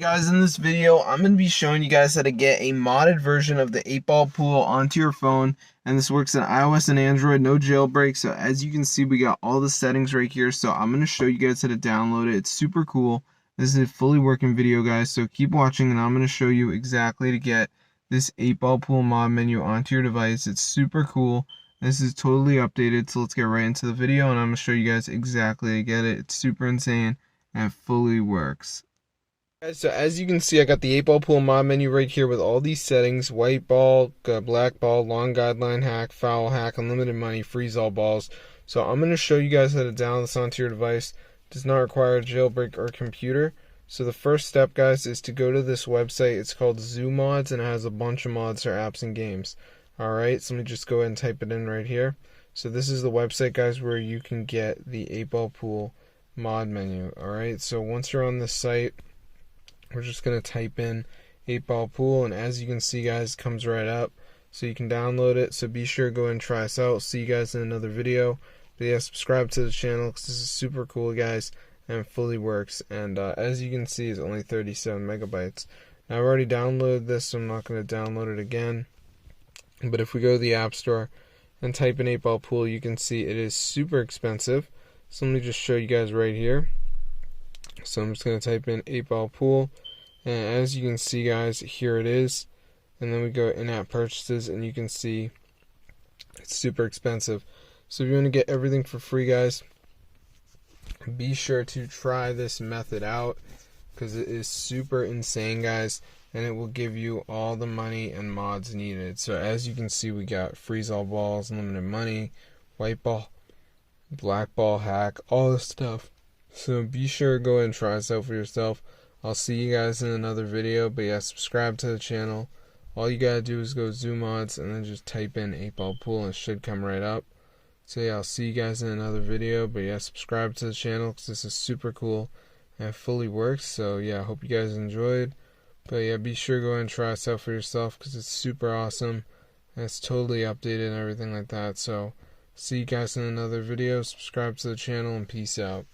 Guys, in this video I'm going to be showing you guys how to get a modded version of the 8-ball pool onto your phone, and this works on iOS and Android, no jailbreak. So as you can see, we got all the settings right here. So I'm going to show you guys how to download it. It's super cool. This is a fully working video, guys, so keep watching and I'm going to show you exactly to get this 8-ball pool mod menu onto your device. It's super cool. This is totally updated, so let's get right into the video and I'm going to show you guys exactly to get it. It's super insane and it fully works. So as you can see, I got the 8-ball pool mod menu right here with all these settings: white ball, black ball, long guideline hack, foul hack, unlimited money, freeze all balls. So I'm going to show you guys how to download this onto your device. It does not require a jailbreak or computer. So the first step, guys, is to go to this website. It's called Zoo Mods, and it has a bunch of mods for apps and games. Alright, so let me just go ahead and type it in right here. So this is the website, guys, where you can get the 8-ball pool mod menu. Alright, so once you're on this site, we're just going to type in 8-ball pool, and as you can see, guys, it comes right up. So you can download it. So be sure to go and try us out. See you guys in another video. But yeah, subscribe to the channel because this is super cool, guys, and it fully works. And as you can see, it's only 37 megabytes. Now, I've already downloaded this, so I'm not going to download it again. But if we go to the App Store and type in 8-ball pool, you can see it is super expensive. So let me just show you guys right here. So I'm just going to type in 8-ball pool, and as you can see, guys, here it is. And then we go in-app purchases, and you can see it's super expensive. So if you want to get everything for free, guys, be sure to try this method out because it is super insane, guys, and it will give you all the money and mods needed. So as you can see, we got freeze all balls, unlimited money, white ball, black ball hack, all this stuff. So be sure to go ahead and try this out for yourself. I'll see you guys in another video. But yeah, subscribe to the channel. All you gotta do is go to Zoo Mods and then just type in 8-ball pool and it should come right up. So yeah, I'll see you guys in another video. But yeah, subscribe to the channel because this is super cool and it fully works. So yeah, I hope you guys enjoyed. But yeah, be sure to go ahead and try this out for yourself because it's super awesome and it's totally updated and everything like that. So see you guys in another video. Subscribe to the channel and peace out.